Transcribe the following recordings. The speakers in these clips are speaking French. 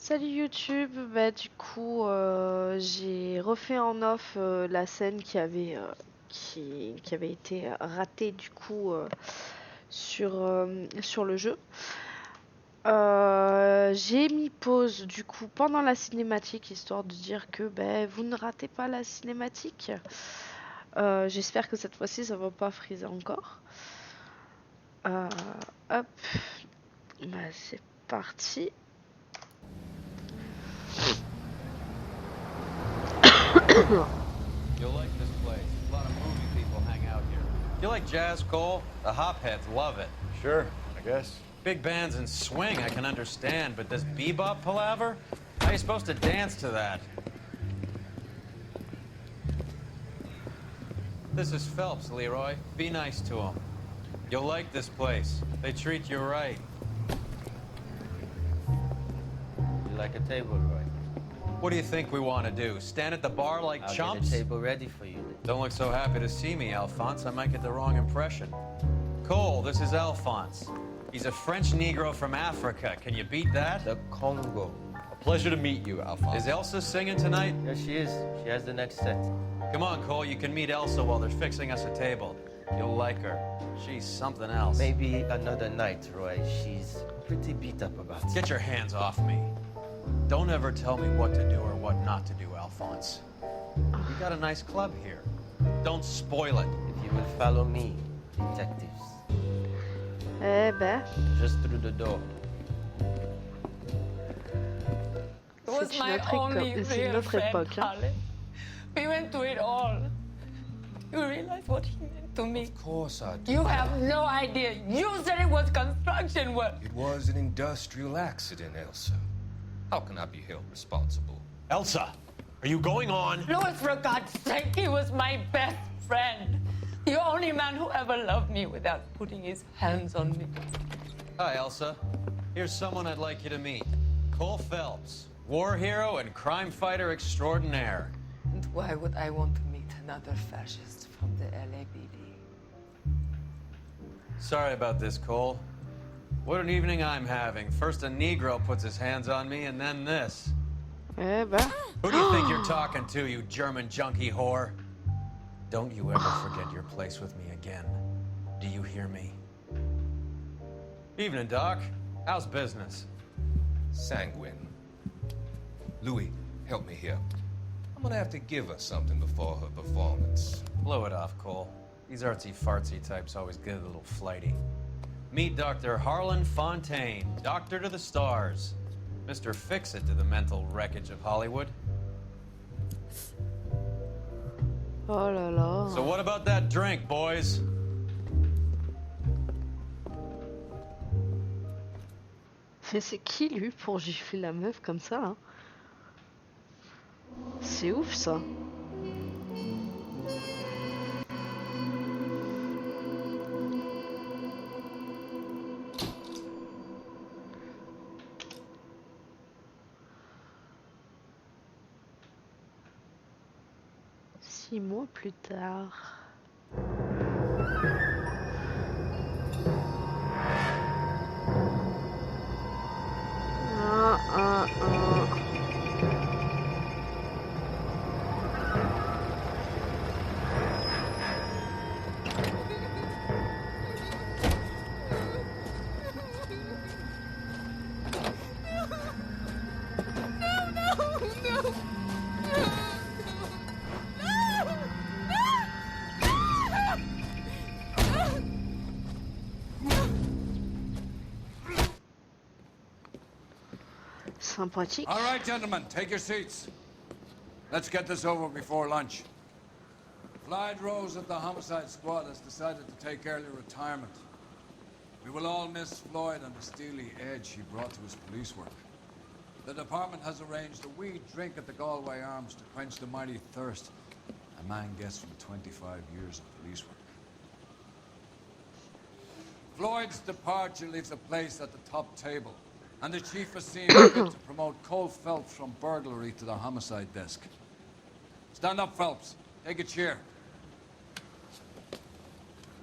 Salut YouTube, bah du coup j'ai refait en off la scène qui avait été ratée du coup sur le jeu. J'ai mis pause du coup pendant la cinématique histoire de dire que bah, vous ne ratez pas la cinématique. J'espère que cette fois-ci ça va pas friser encore. Hop, bah, c'est parti. You'll like this place. A lot of movie people hang out here. You like jazz, Cole? The hopheads love it. Sure, I guess. Big bands and swing I can understand, but this bebop palaver? How are you supposed to dance to that? This is Phelps, Leroy. Be nice to him. You'll like this place. They treat you right. You like a table, Roy? What do you think we want to do? Stand at the bar like I'll chumps? get a table ready for you. Don't look so happy to see me, Alphonse. I might get the wrong impression. Cole, this is Alphonse. He's a French Negro from Africa. Can you beat that? The Congo. A pleasure to meet you, Alphonse. Is Elsa singing tonight? Yes, she is. She has the next set. Come on, Cole. You can meet Elsa while they're fixing us a table. You'll like her. She's something else. Maybe another night, Roy. She's pretty beat up about it. Get your hands off me. Don't ever tell me what to do or what not to do, Alphonse. We got a nice club here. Don't spoil it. If you will follow me, detectives. Eh ben, Just through the door. It was C'est my une autre only époque, c'est une real autre friend, époque, hein. Harley. We went through it all. You realize what he meant to me? Of course I do. You have no idea. You said it was construction work. It was an industrial accident, Elsa. How can I be held responsible? Elsa, are you going on? Louis, for God's sake, he was my best friend. The only man who ever loved me without putting his hands on me. Hi, Elsa. Here's someone I'd like you to meet. Cole Phelps, war hero and crime fighter extraordinaire. And why would I want to meet another fascist from the LAPD? Sorry about this, Cole. What an evening I'm having. First a Negro puts his hands on me, and then this. eh ben. Who do you think you're talking to, you German junkie whore? Don't you ever forget your place with me again. Do you hear me? Evening, Doc. How's business? Sanguine. Louis, help me here. I'm gonna have to give her something before her performance. Blow it off, Cole. These artsy-fartsy types always get a little flighty. Meet Dr. Harlan Fontaine, doctor to the stars. Mr. Fix-It to the mental wreckage of Hollywood. Oh là là. So what about that drink, boys? Mais c'est qui lui pour gifler la meuf comme ça là? C'est ouf ça. Six mois plus tard. Ah. Sympathique. All right, gentlemen, take your seats. Let's get this over before lunch. Clyde Rose at the homicide squad has decided to take early retirement. We will all miss Floyd and the steely edge he brought to his police work. The department has arranged a wee drink at the Galway Arms to quench the mighty thirst a man gets from 25 years of police work. Floyd's departure leaves a place at the top table, and the chief has seen fit to promote Cole Phelps from burglary to the homicide desk. Stand up, Phelps. Take a chair.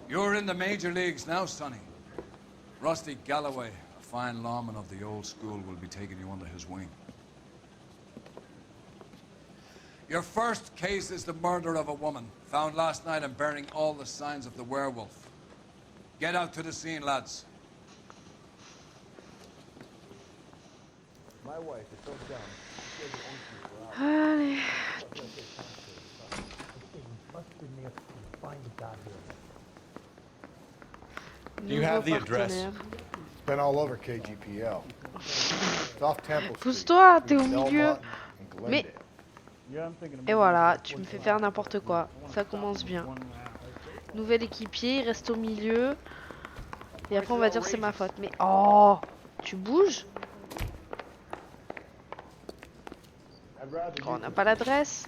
You're in the major leagues now, Sonny. Rusty Galloway, a fine lawman of the old school will be taking you under his wing. Your first case is the murder of a woman, found last night and bearing all the signs of the werewolf. Get out to the scene, lads. My wife is so dumb. Allez. Do you have the Nouveau address? partenaire. It's been all over KGPL. It's off Temple Street. Pousse-toi, t'es au between milieu. Belmont and Mais... Glendale. Et voilà, tu me fais faire n'importe quoi. Ça commence bien. Nouvel équipier, il reste au milieu. Et après on va dire c'est ma faute. Mais oh, tu bouges? Oh, on n'a pas l'adresse.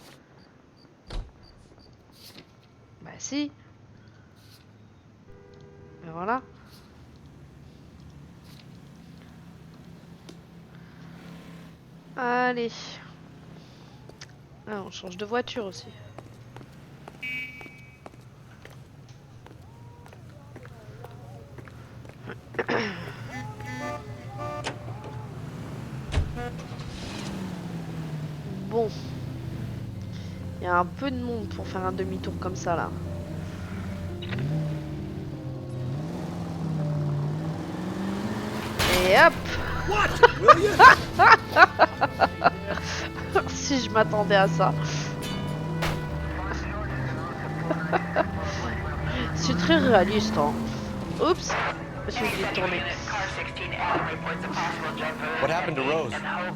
Bah si. Mais voilà. Allez. Ah, on change de voiture aussi. Bon. Il y a un peu de monde pour faire un demi-tour comme ça là. Et hop. Si je m'attendais à ça. C'est très réaliste hein. Oups. Je vais tourner. What happened to Rose?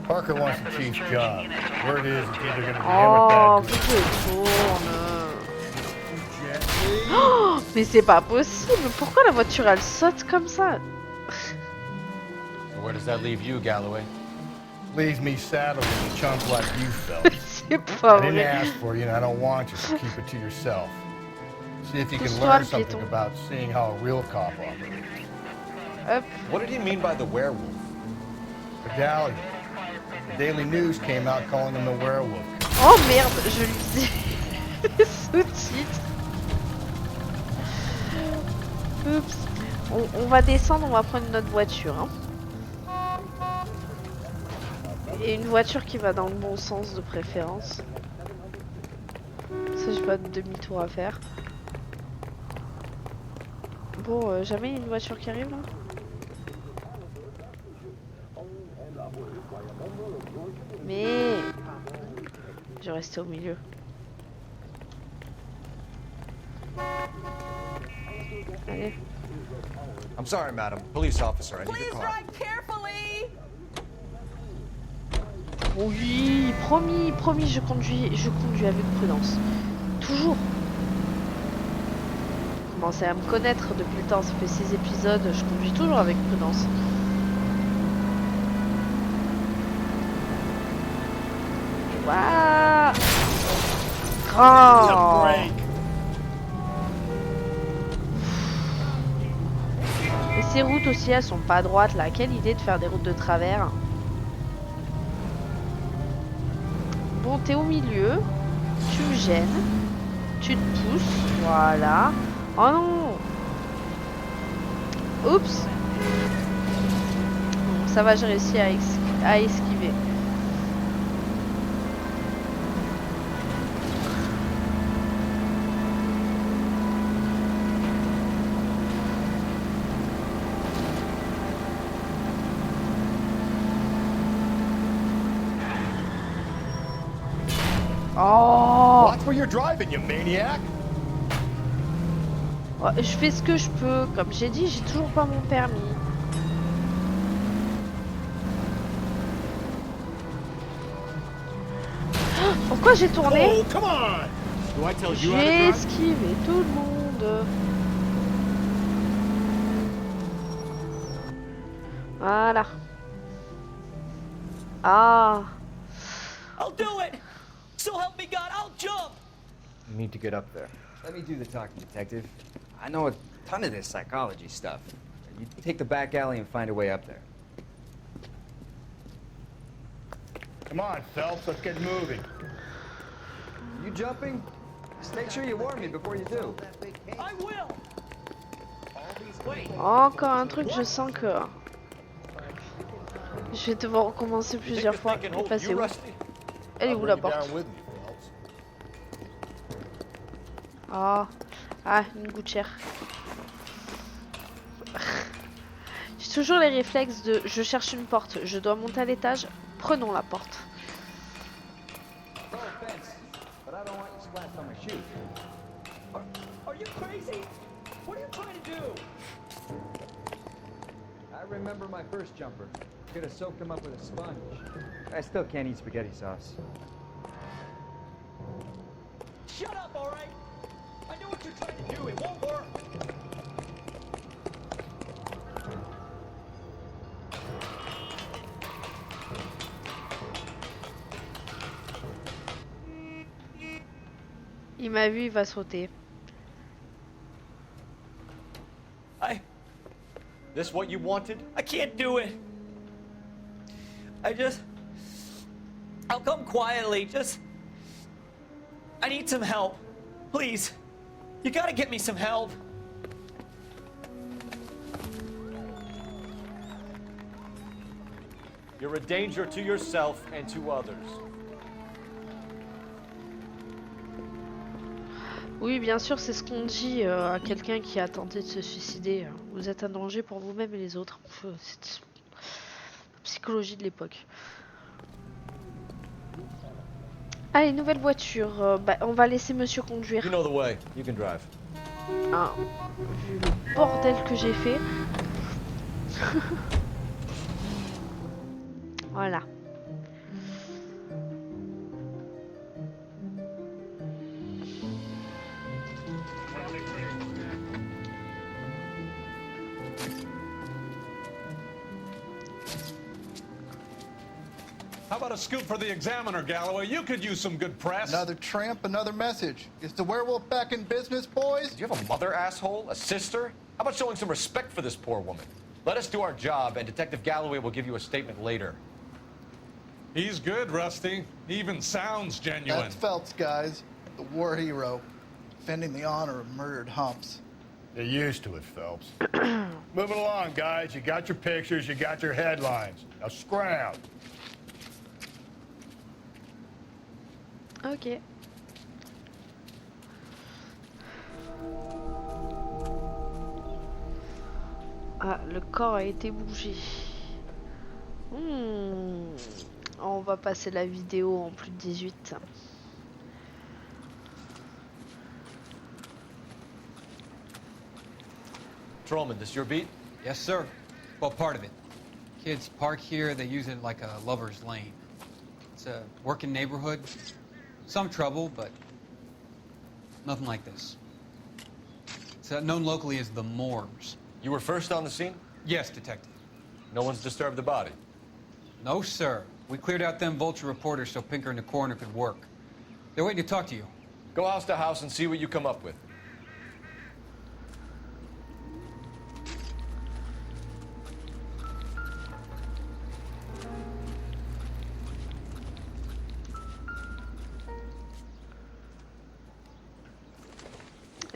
Parker wants the chief's job. Word is it's either gonna be him Oh, or bad. pourquoi il tourne? Oh, mais c'est pas possible. Pourquoi la voiture elle saute comme ça? So where does that leave you, Galloway? Leaves me saddled with a chump like you, fella. C'est pas I didn't vrai. ask for you, and I don't want you, so keep it to yourself. See if you can Pousse-toi, learn le something piéton. about seeing how a real cop operates. Hop. What did he mean by the werewolf? The galleon. The Daily News came out calling him the werewolf. Oh merde, je lisais les sous-titres. Oups. On va descendre, on va prendre une autre voiture. Hein. Et une voiture qui va dans le bon sens de préférence. Ça, j'ai pas de demi-tour à faire. Bon, jamais il y a une voiture qui arrive là. Mais je vais rester au milieu. Allez. I'm sorry, madam. Police officer, I need Please your car. ride carefully. Oui, promis, promis, je conduis avec prudence. Toujours. Vous commencez à me connaître depuis le temps, ça fait 6 épisodes, je conduis toujours avec prudence. Waouh! Oh! Et ces routes aussi, elles sont pas droites là. Quelle idée de faire des routes de travers. Bon, t'es au milieu. Tu me gênes. Tu te pousses. Voilà. Oh non! Oups! Bon, ça va, j'ai réussi à esquiver. Oh! Watch where you're driving, you maniac! Ouais, je fais ce que je peux. Comme j'ai dit, j'ai toujours pas mon permis. Pourquoi j'ai tourné? Oh, come on! Do I tell you how to J'ai drive? esquivé tout le monde. Voilà. Ah. I'll do it! So help me God, I'll jump! You need to get up there. Let me do the talking, detective. I know a ton of this psychology stuff. You take the back alley and find a way up there. Come on, Phelps, let's get moving. You jumping? Just make sure you warn me before you do. I will! Wait. Encore un truc, je sens que... Je vais devoir recommencer plusieurs fois. Et passer où? Elle est où la porte? Ah, ah, une gouttière. J'ai toujours les réflexes de je cherche une porte, je dois monter à l'étage, prenons la porte. Are you crazy? What are you trying to do? I remember my first jumper. Could have soaked him up with a sponge. I still can't eat spaghetti sauce. Shut up, all right? I know what you're trying to do. It won't work. Il m'a vu, il va sauter. This what you wanted? I can't do it. I'll come quietly. I need some help. Please. You gotta get me some help. You're a danger to yourself and to others. Oui, bien sûr, c'est ce qu'on dit à quelqu'un qui a tenté de se suicider. Vous êtes un danger pour vous-même et les autres. C'est la psychologie de l'époque. Allez, nouvelle voiture. Bah, on va laisser monsieur conduire. You know the way. You can drive. Ah, vu le bordel que j'ai fait. Voilà. How about a scoop for the Examiner, Galloway? You could use some good press. Another tramp, another message. Is the werewolf back in business, boys? Do you have a mother, asshole? A sister? How about showing some respect for this poor woman? Let us do our job, and Detective Galloway will give you a statement later. He's good, Rusty. He even sounds genuine. That's Phelps, guys. The war hero. Defending the honor of murdered humps. You're used to it, Phelps. Moving along, guys. You got your pictures, you got your headlines. Now scram. Ok. Ah, le corps a été bougé. On va passer la vidéo en plus de 18. Trollman, this your beat? Yes, sir. Well, part of it. Kids park here, they use it like a lover's lane. It's a working neighborhood. Some trouble, but nothing like this. It's known locally as the Moors. You were first on the scene? Yes, Detective. No one's disturbed the body? No, sir. We cleared out them vulture reporters so Pinker and the coroner could work. They're waiting to talk to you. Go house to house and see what you come up with.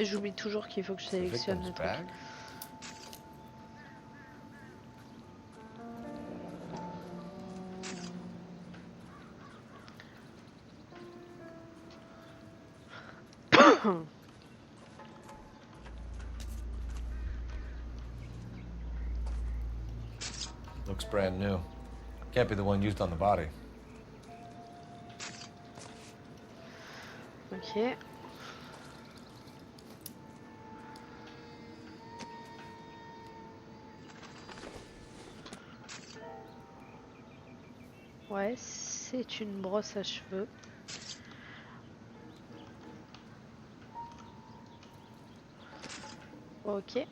Et j'oublie toujours qu'il faut que je sélectionne le truc. Looks brand new. Can't be the one used on the body. Ok. Ouais, c'est une brosse à cheveux. Ok.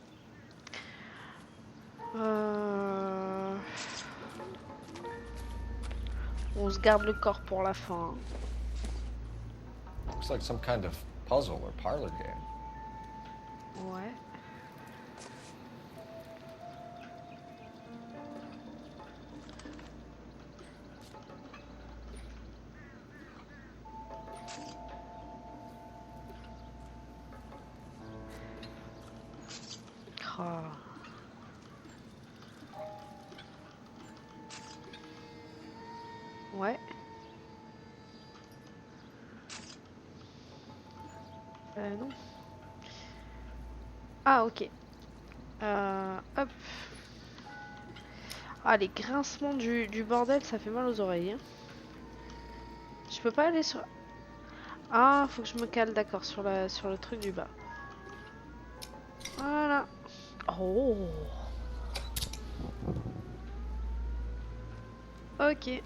On se garde le corps pour la fin. Looks like some kind of puzzle or parlor game. Ouais. Ouais. Non. Ah, ok. Hop. Ah, les grincements du bordel, ça fait mal aux oreilles. Hein. Je peux pas aller sur... Ah, faut que je me cale, d'accord, sur le truc du bas. Voilà. Oh. Ok.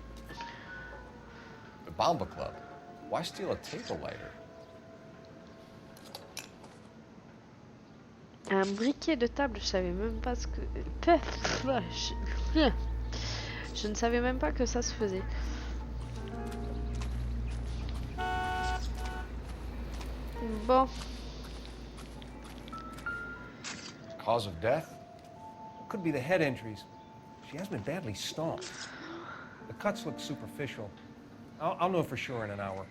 The Bomba Club. Why steal a table lighter? Un briquet de table, je savais même pas ce que... Je ne savais même pas que ça se faisait. Bon. Cause of death? Could be the head injuries. She has been badly stomped. The cuts look superficial. I'll know for sure in an hour.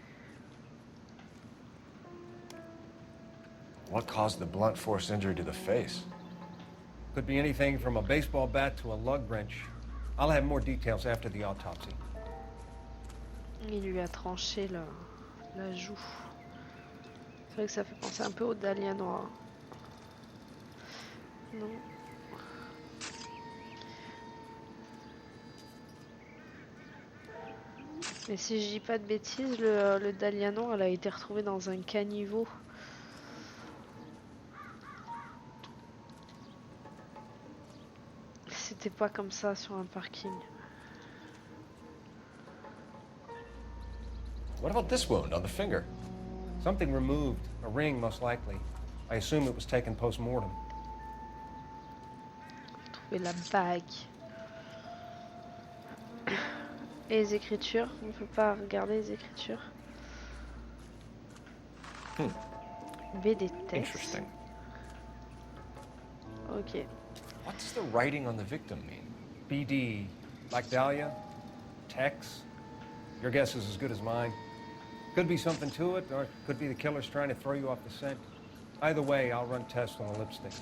What caused the blunt force injury to the face? Could be anything from a baseball bat to a lug wrench. I'll have more details after the autopsy. Il lui a tranché la joue. C'est vrai que ça fait penser un peu au dahlia noir. Non. Mais si je dis pas de bêtises, le dahlia noir, elle a été retrouvée dans un caniveau. C'était pas comme ça sur un parking. What about this wound on the finger? Something removed. A ring, most likely. I assume it was taken post-mortem. Trouver la bague. Et les écritures, on peut pas regarder les écritures. B des textes. Interesting. Ok. What does the writing on the victim mean? BD, like Dahlia, Tex. Your guess is as good as mine. Could be something to it, or it could be the killer's trying to throw you off the scent. Either way, I'll run tests on the lipstick.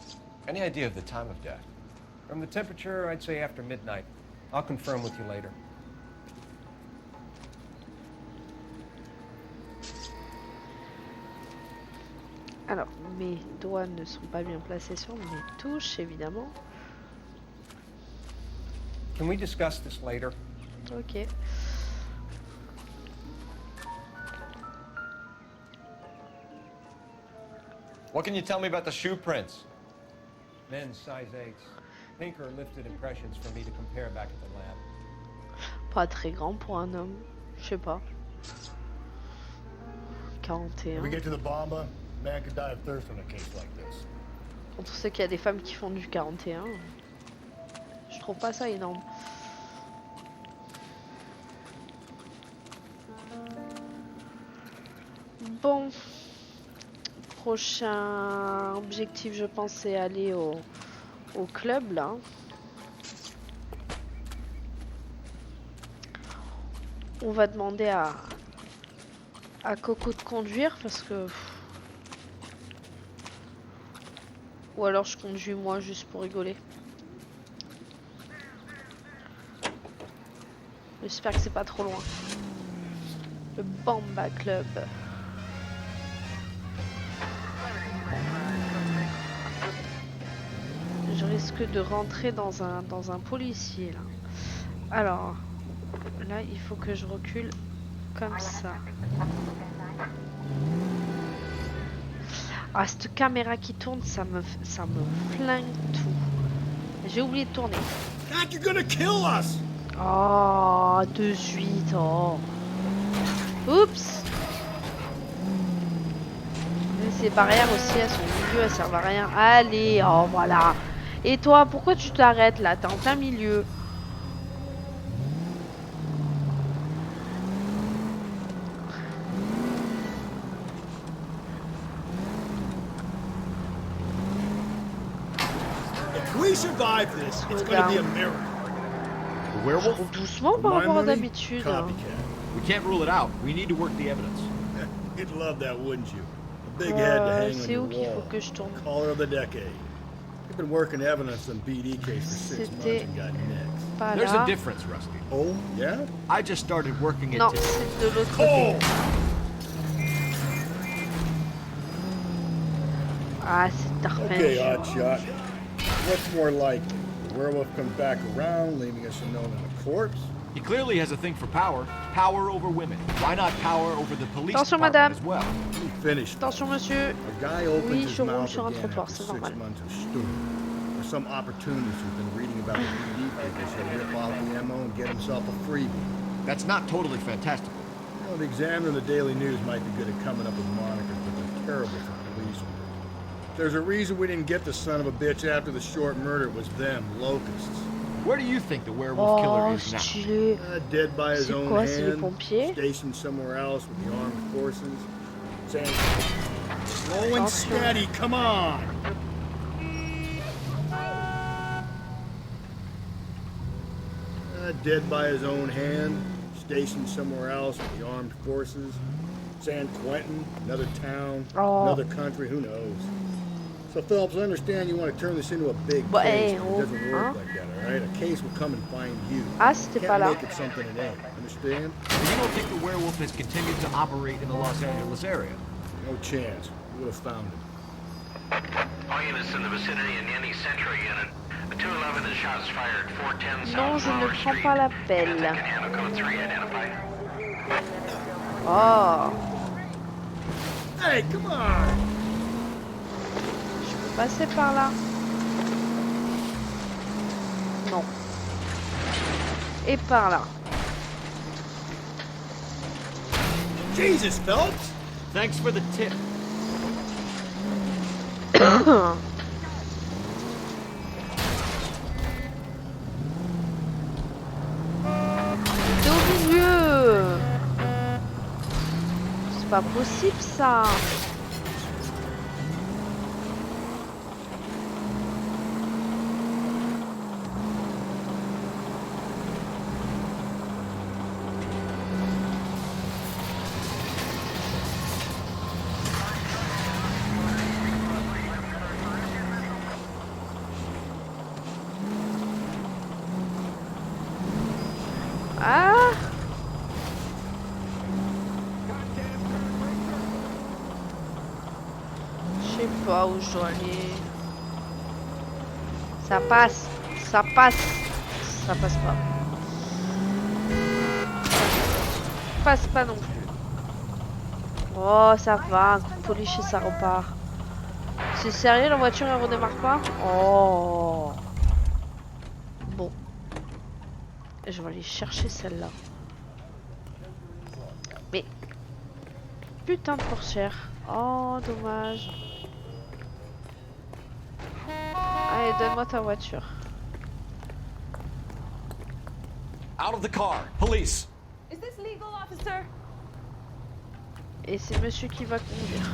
Any idea of the time of death? From the temperature, I'd say after midnight. I'll confirm with you later. Alors, mes doigts ne sont pas bien placés sur mes touches, évidemment. Can we discuss this later? Ok. What can you tell me about the shoe prints? Men's size 8s. Pinker lifted impressions for me to compare back at the lab. Pas très grand pour un homme. Je sais pas. 41. When we get to the Bomba, man could die of thirst on a case like this. Quand on sait qu'il y a des femmes qui font du 41, je trouve pas ça énorme. Bon. Prochain objectif, je pense, c'est aller au club, là. On va demander à Coco de conduire, parce que... Ou alors je conduis moi, juste pour rigoler. J'espère que c'est pas trop loin. Le Bomba Club. Je risque de rentrer dans un policier là. Alors, là il faut que je recule comme ça. Ah, cette caméra qui tourne, ça me flingue tout. J'ai oublié de tourner. Oh, de suite, oh. Oups. Ces barrières aussi, elles sont milieu, elles servent à rien. Allez, oh voilà. Et toi, pourquoi tu t'arrêtes là? T'es en plein milieu. We survive this. It's gonna be a miracle. The werewolf? Doucement par rapport à d'habitude. We can't rule it out. We need to work the evidence. You'd love that, wouldn't you? A big head to hang on C'est your où qu'il faut wall. que je tourne? Caller of the decade. You've been working evidence on BD case for 6 months and got next. Pas There's là. a difference, Rusty. Oh, yeah? I just started working it Non, today. c'est de l'autre côté. Ah, c'est Darpin. Okay, odd shot. What's more likely? The werewolf comes back around, leaving us a note on a corpse? He clearly has a thing for power. Power over women. Why not power over the police Attention, department madame. as well? Finished. Attention, monsieur. A guy opens Oui, his je roule mouth sur un again trottoir, after c'est 6 normal. months of stewing. There's some opportunist who's been reading about the BD figures he'll rip off the MO and get himself a freebie. That's not totally fantastical. You know, the Examiner and the Daily News might be good at coming up with monikers, but they're terrible for police. If there's a reason we didn't get the son of a bitch after the short murder, it was them, locusts. Where do you think the werewolf killer is now? Stylé. Dead by his own quoi, c'est les hand, pompiers? stationed somewhere else with the armed forces. Saying, slow and steady, come on! Dead by his own hand, stationed somewhere else with the armed forces. San Quentin, another town, another country, who knows? So Phillips, I understand you want to turn this into a big case, but it doesn't work like that, all right? A case will come and find you. Ah, c'était pas Can't là. make it something it ain't, understand? So you don't think the werewolf has continued to operate in the Los Angeles area? No chance. We would have found him. All units in the vicinity in any Central unit. The 211 is shots fired. 410 Non, South je ne Flower prends Street. pas l'appel. Canada code 3 identified. Oh. Hey, come on! Je peux passer par là. Non. Et par là. Jesus, Phelps! Thanks for the tip. C'est au milieu. C'est pas possible ça. Ah! Je sais pas où je dois aller. Ça passe, ça passe, ça passe pas. Ça passe pas non plus. Oh, ça va, coup de polish et ça repart. C'est sérieux, la voiture elle redémarre pas? Oh. Bon. Je vais aller chercher celle-là. Mais... Putain de portière. Oh, dommage. Allez, donne-moi ta voiture. Out of the car, police. Is this legal, officer? Et c'est monsieur qui va conduire.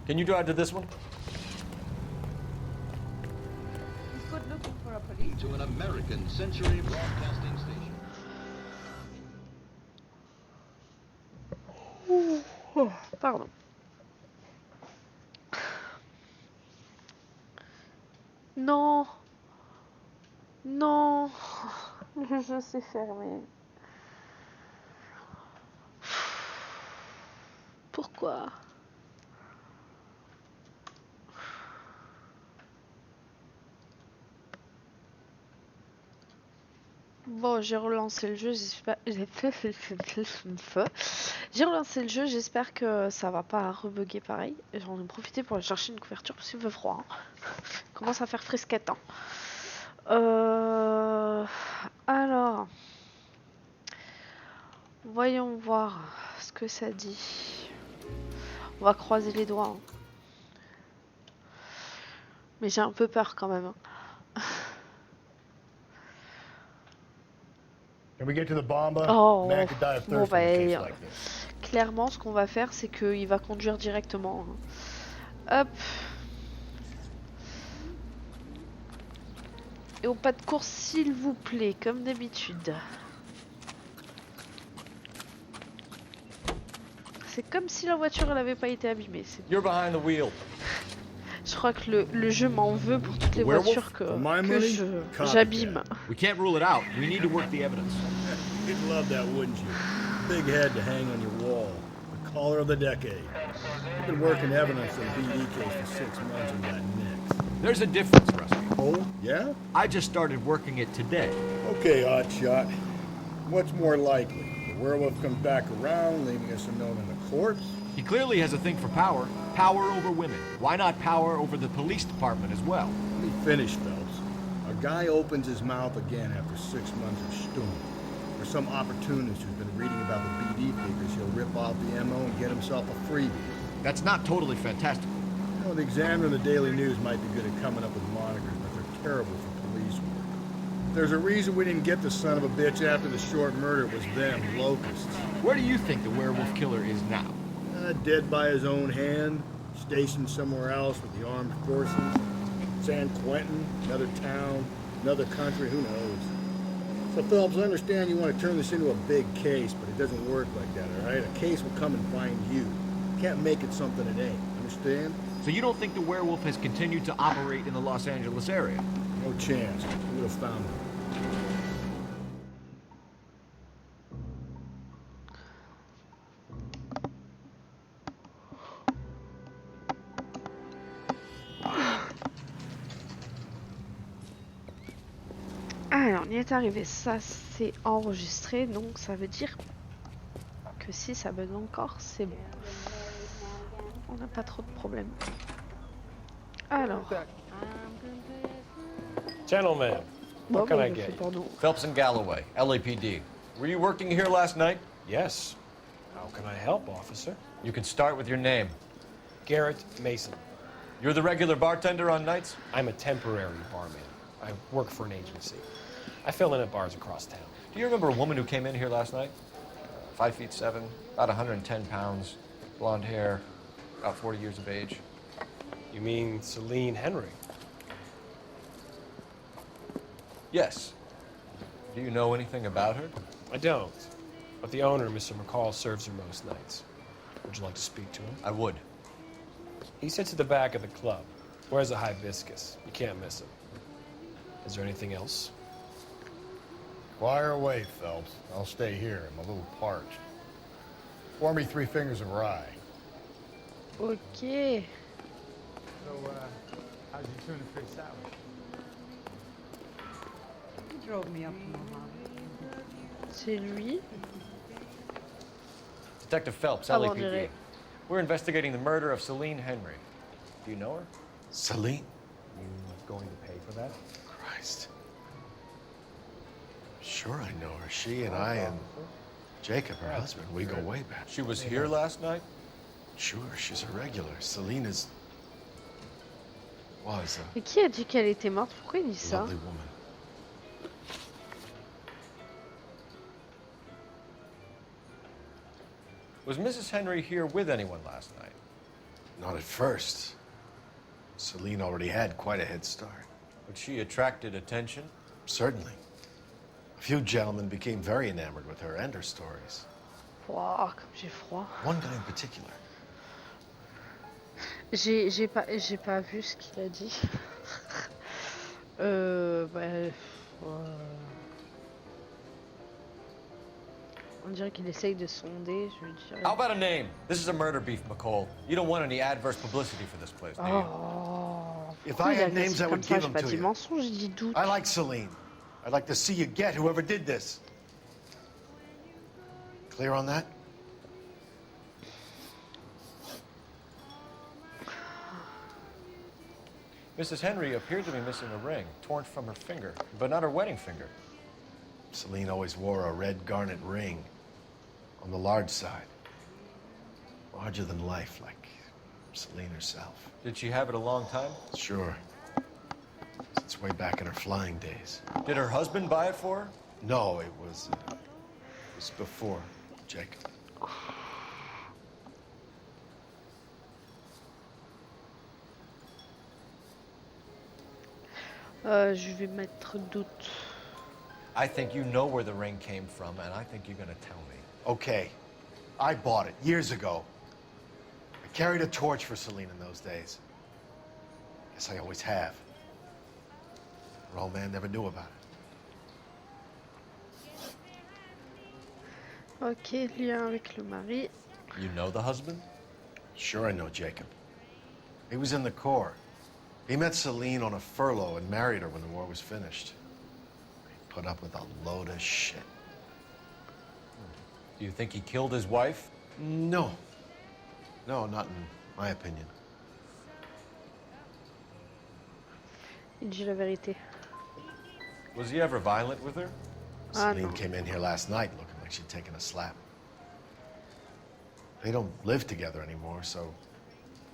Can you drive to this one? He's good looking for a police. To an American Century Broadcasting Station. Oh, pardon. Non. Non. Je sais fermer. Pourquoi? Bon, j'ai relancé le jeu, j'espère... J'ai relancé le jeu, j'espère que ça va pas rebugger pareil. J'en ai profité pour aller chercher une couverture parce qu'il fait froid. Hein. Commence à faire frisquette. Hein. Alors... Voyons voir ce que ça dit. On va croiser les doigts. Hein. Mais j'ai un peu peur quand même. Hein. Can we get to the Bomba? Oh, Man could die of bon thirst bah, in a case like this. clairement ce qu'on va faire c'est qu'il va conduire directement. Hein. Hop. Et au pas de course s'il vous plaît, comme d'habitude. C'est comme si la voiture elle avait pas été abîmée. You're behind the wheel. Je crois que le jeu m'en veut pour toutes les voitures que j'abîme. We can't rule it out. We need to work the evidence. You'd love that, wouldn't you? Big head to hang on your wall. The caller of the decade. You've been working evidence on the BD case for 6 months and got nicks. There's a difference, Rusty. Oh, yeah? I just started working it today. Okay, Oddshot. What's more likely? The werewolf comes back around, leaving us a note in the court? He clearly has a thing for power. Power over women. Why not power over the police department as well? Let me finish, Phelps. A guy opens his mouth again after 6 months of stewing. Or some opportunist who's been reading about the BD figures, he'll rip off the MO and get himself a freebie. That's not totally fantastical. You know, the Examiner and the Daily News might be good at coming up with monikers, but they're terrible for police work. There's a reason we didn't get the son of a bitch after the short murder. It was them, locusts. Where do you think the werewolf killer is now? Dead by his own hand, stationed somewhere else with the armed forces. San Quentin, another town, another country, who knows? So, Phelps, I understand you want to turn this into a big case, but it doesn't work like that, all right? A case will come and find you. You can't make it something it ain't, understand? So you don't think the werewolf has continued to operate in the Los Angeles area? No chance. We would have found him. Alors, on y est arrivé. Ça, c'est enregistré. Donc, ça veut dire que si ça bug encore, c'est bon. On n'a pas trop de problèmes. Alors. Gentlemen, what can I get you? Phelps and Galloway, LAPD. Were you working here last night? Yes. How can I help, officer? You can start with your name. Garrett Mason. You're the regular bartender on nights? I'm a temporary barman. I work for an agency. I fill in at bars across town. Do you remember a woman who came in here last night? 5'7", about 110 pounds, blonde hair, about 40 years of age. You mean Celine Henry? Yes. Do you know anything about her? I don't. But the owner, Mr. McCall, serves her most nights. Would you like to speak to him? I would. He sits at the back of the club. Wears a hibiscus. You can't miss him. Is there anything else? Fire away, Phelps. I'll stay here. I'm a little parched. Pour me 3 fingers of rye. Ok. So, how's your tuna fish salad? He drove me up from Omaha. C'est lui. Detective Phelps, LAPD. We're investigating the murder of Celine Henry. Do you know her? Celine? You going to pay for that? Christ. Sure I know her. She and I and Jacob, her husband, we go way back. She was here last night? Sure, she's a regular. Celine is... was Et qui a dit qu'elle était morte? Pourquoi il dit a ça? lovely woman. Was Mrs. Henry here with anyone last night? Not at first. Celine already had quite a head start. But she attracted attention? Certainly. A few gentlemen became very enamored with her and her stories. Wow, comme j'ai froid. One guy in particular. J'ai pas vu ce qu'il a dit. On dirait qu'il essaye de sonder, je dirais. How about a name? This is a murder beef, McCall. You don't want any adverse publicity for this place, do you? Oh. If I had names, I would give them pas to dit you. mensonge, je dis doute. I like Celine. I'd like to see you get whoever did this. Clear on that? Mrs. Henry appeared to be missing a ring, torn from her finger, but not her wedding finger. Celine always wore a red garnet ring on the large side. Larger than life, like Celine herself. Did she have it a long time? Sure. Since way back in her flying days. Did her husband buy it for her? No, it was before Jacob. Je vais mettre doute. I think you know where the ring came from, and I think you're going to tell me. Okay. I bought it years ago. I carried a torch for Celine in those days. Guess I always have. Her old man never knew about it. Ok, lien avec le mari. You know the husband? Sure I know Jacob. He was in the Corps. He met Celine on a furlough and married her when the war was finished. He put up with a load of shit. Do you think he killed his wife? No. No, not in my opinion. Il dit la vérité. Was he ever violent with her? Celine came in here last night looking like she'd taken a slap. They don't live together anymore, so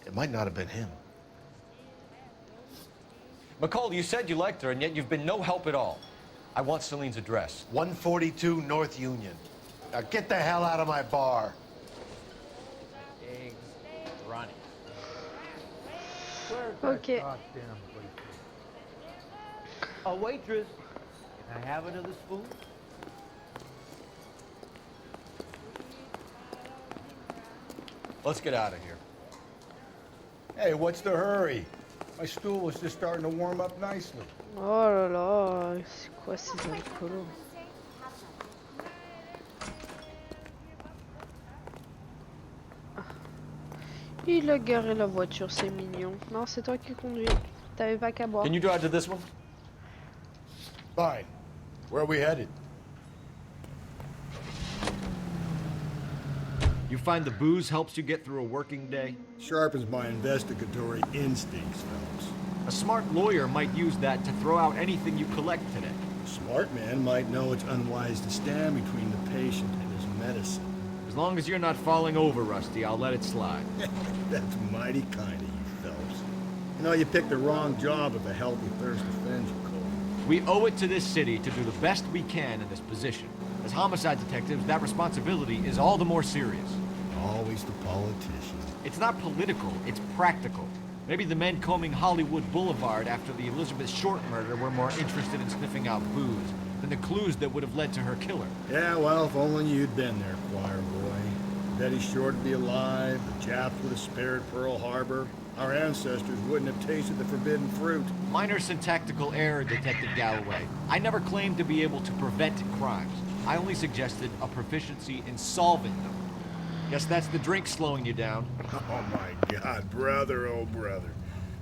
it might not have been him. McCall, you said you liked her, and yet you've been no help at all. I want Celine's address. 142 North Union. Now get the hell out of my bar. Eggs running. Ok. A waitress. Can I have another spoon? Let's get out of here. Hey, what's the hurry? My stool was just starting to warm up nicely. Oh là là, c'est quoi ces alcoolos? Il a garé la voiture, c'est mignon. Non, c'est toi qui conduis. T'avais pas qu'à boire. Can you drive to this one? Fine. Where are we headed? You find the booze helps you get through a working day? Sharpens my investigatory instincts, Phelps. A smart lawyer might use that to throw out anything you collect today. A smart man might know it's unwise to stand between the patient and his medicine. As long as you're not falling over, Rusty, I'll let it slide. That's mighty kind of you, Phelps. You know, you picked the wrong job if a healthy thirst offends you, Cole. We owe it to this city to do the best we can in this position. As homicide detectives, that responsibility is all the more serious. Always the politician. It's not political, it's practical. Maybe the men combing Hollywood Boulevard after the Elizabeth Short murder were more interested in sniffing out booze than the clues that would have led to her killer. Yeah, well, if only you'd been there, choir boy. Betty Short would be alive, the Japs would have spared Pearl Harbor. Our ancestors wouldn't have tasted the forbidden fruit. Minor syntactical error, Detective Galloway. I never claimed to be able to prevent crimes. I only suggested a proficiency in solving them. Guess that's the drink slowing you down. Oh my God, brother, oh brother.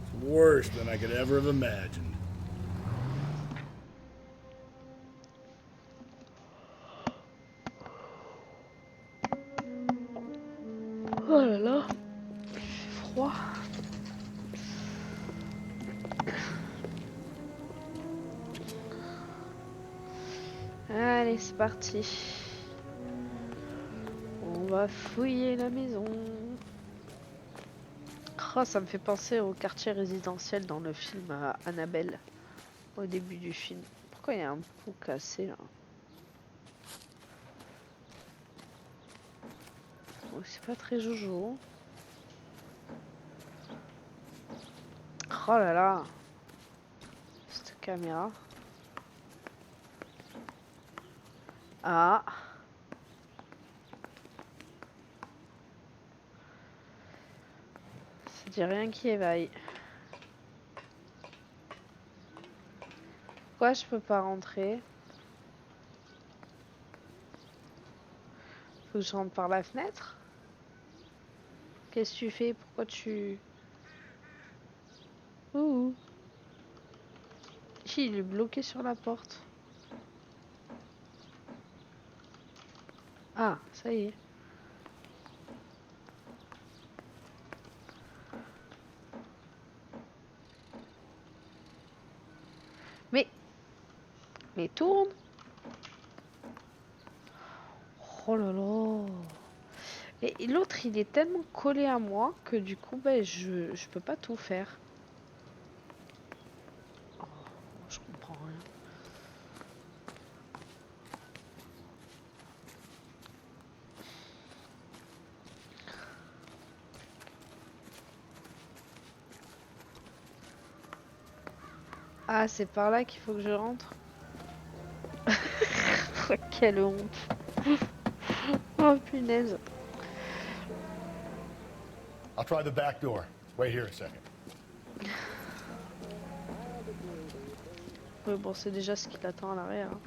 It's worse than I could ever have imagined. Oh là là, il fait froid. Allez, c'est parti. On va fouiller la maison. Oh, ça me fait penser au quartier résidentiel dans le film Annabelle, au début du film. Pourquoi il y a un pot cassé là? Oh, c'est pas très jojo. Oh là là, cette caméra. Ah. Ça dit rien qui éveille. Pourquoi je peux pas rentrer? Faut que je rentre par la fenêtre? Qu'est-ce que tu fais? Pourquoi tu... Ouh. Il est bloqué sur la porte. Ah, ça y est. Mais tourne. Oh là là. Et l'autre, il est tellement collé à moi que du coup, ben, je peux pas tout faire. Oh, je comprends rien. Ah, c'est par là qu'il faut que je rentre. Quelle honte. Oh punaise. I'll try the back door. Wait here a second. Oui, bon, c'est déjà ce qu'il attend à l'arrière. Hein.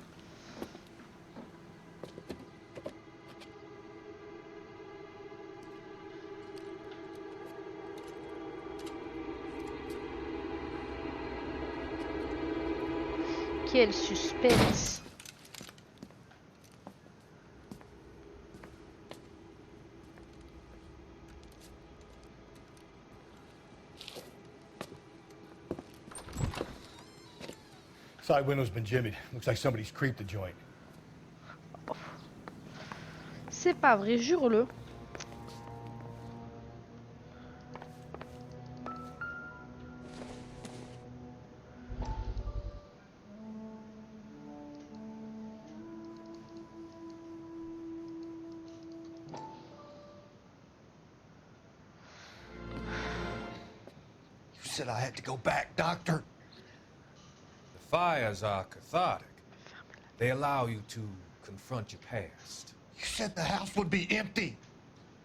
Quel suspense! Side window's been jimmied. Looks like somebody's creeped the joint. C'est pas vrai, jure-le. You said I had to go back, Doctor. The fires are cathartic. They allow you to confront your past. You said the house would be empty.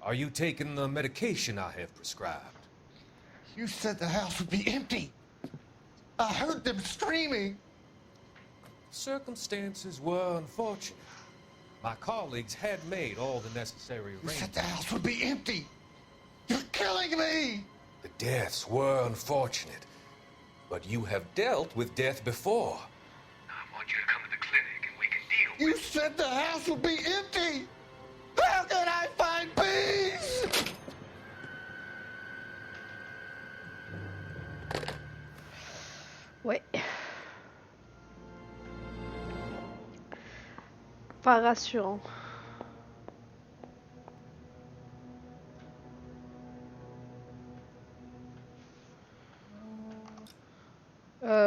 Are you taking the medication I have prescribed? You said the house would be empty. I heard them screaming. Circumstances were unfortunate. My colleagues had made all the necessary You said arrangements. the house would be empty. You're killing me. The deaths were unfortunate, but you have dealt with death before. I want you to come to the clinic and we can deal with You said the house would be empty. How can I find peace? Ouais. Pas rassurant.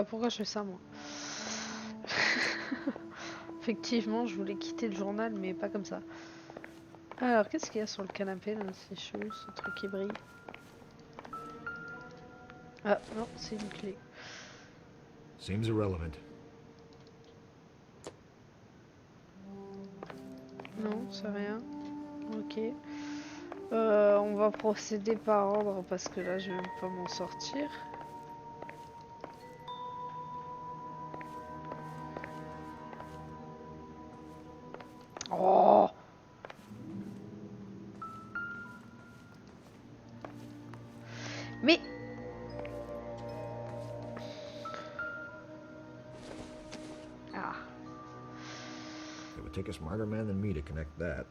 Pourquoi je fais ça moi? Effectivement, je voulais quitter le journal, mais pas comme ça. Alors, qu'est-ce qu'il y a sur le canapé là? C'est chelou, ce truc qui brille. Ah non, c'est une clé. Seems irrelevant. Non, c'est rien. Ok. On va procéder par ordre parce que là, je vais même pas m'en sortir. Oh! Mais... Ah. It would take a smarter man than me to connect that.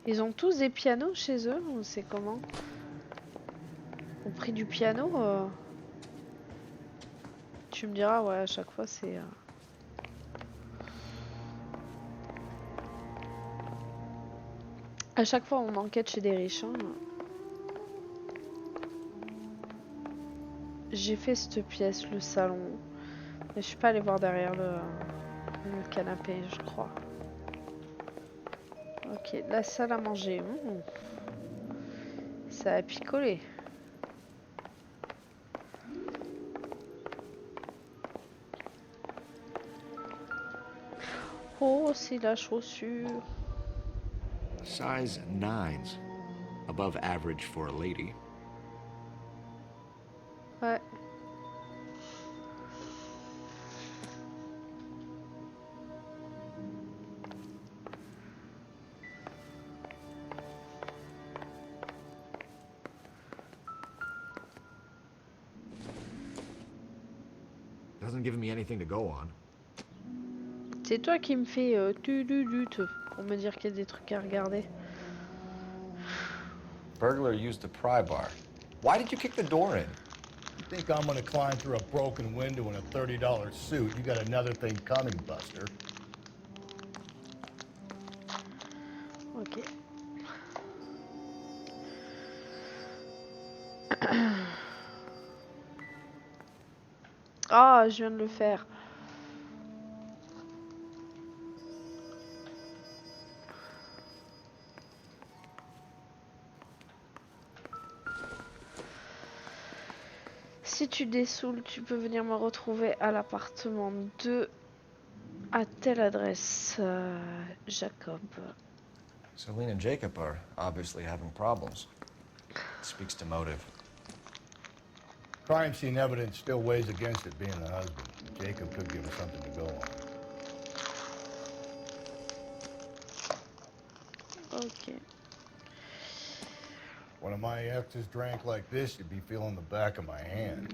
Ils ont tous des pianos chez eux ou c'est comment? Au prix du piano, tu me diras, ouais, à chaque fois c'est... À chaque fois on enquête chez des riches. Hein. J'ai fait cette pièce, le salon. Mais je suis pas allée voir derrière le canapé, je crois. Ok, la salle à manger. Ça a picolé. Oh, c'est la chaussure. Size 9s. Above average for a lady. Ouais. Doesn't give me anything to go on. C'est toi qui me fais pour me dire qu'il y a des trucs à regarder. Burglar used the pry bar. Why did you kick the door in? You think I'm gonna climb through a broken window in a $30 suit? You got another thing coming, Buster. Ok. Ah, je viens de le faire. Si tu dessoules, tu peux venir me retrouver à l'appartement 2 À telle adresse, Jacob. Celine and Jacob are obviously having problems. It speaks to motive. Crime scene evidence still weighs against it being the husband. Jacob could give us something to go on. Ok. One of my exes drank like this, you'd be feeling the back of my hand.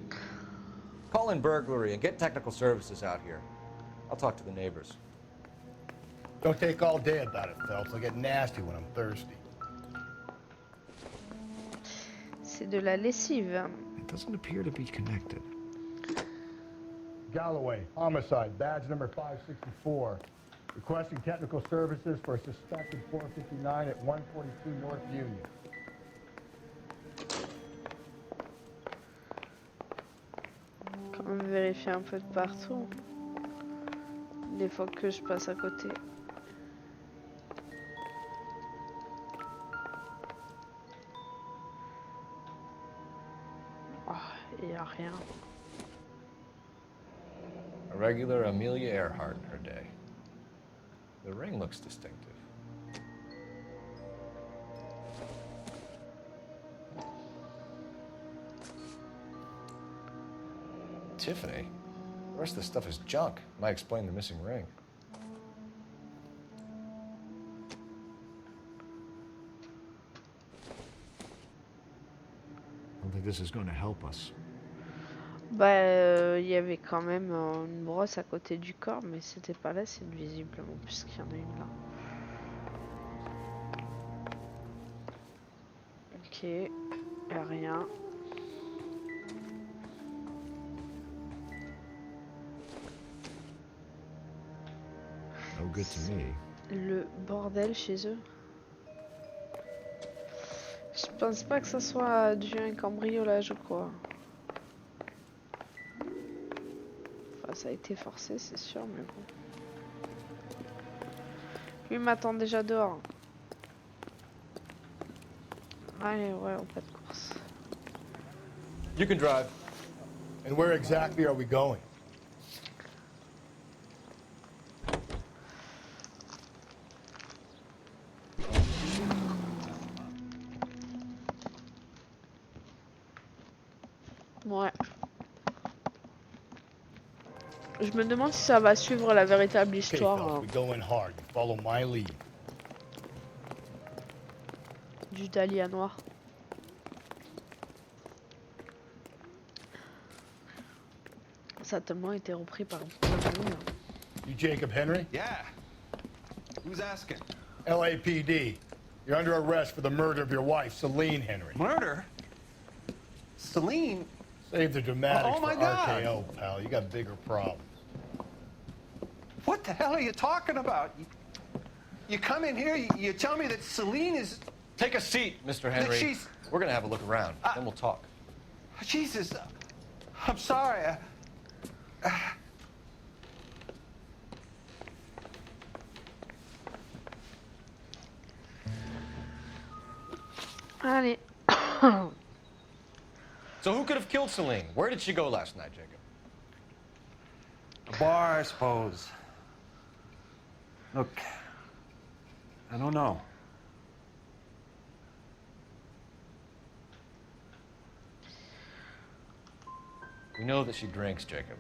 Call in burglary and get technical services out here. I'll talk to the neighbors. Don't take all day about it, Phelps. I get nasty when I'm thirsty. C'est de la lessive. It doesn't appear to be connected. Galloway, homicide, badge number 564. Requesting technical services for a suspected 459 at 142 North Union. Quand même vérifier un peu de partout. Des fois que je passe à côté. Il n'y a rien. A regular Amelia Earhart in her day. The ring looks distinctive. Tiffany? The rest of the stuff is junk. Might explain the missing ring. I don't think this is going to help us. Bah, il y avait quand même une brosse à côté du corps, mais c'était pas là, c'est visiblement, puisqu'il y en a une là. Ok, y a rien. No good to me. Le bordel chez eux. Je pense pas que ça soit dû à un cambriolage ou quoi. Enfin, ça a été forcé, c'est sûr, mais bon. Lui m'attend déjà dehors. Allez, ouais, on pas de course. You can drive. And where exactly are we going? Ouais. Je me demande si ça va suivre la véritable histoire We go in hard. You follow my lead. du dahlia noir. Ça a tellement été repris par You Jacob Henry? Yeah. Who's asking? LAPD. You're under arrest for the murder of your wife, Celine Henry. Murder? Celine? Save the dramatics Oh, my for God. RKO, pal. You got bigger problems. What the hell are you talking about? You come in here, you tell me that Celine is... Take a seat, Mr. Henry. she's- We're gonna have a look around, then we'll talk. Jesus, I'm sorry. Allez. So who could have killed Celine? Where did she go last night, Jacob? A bar, I suppose. Look, I don't know. We know that she drinks, Jacob.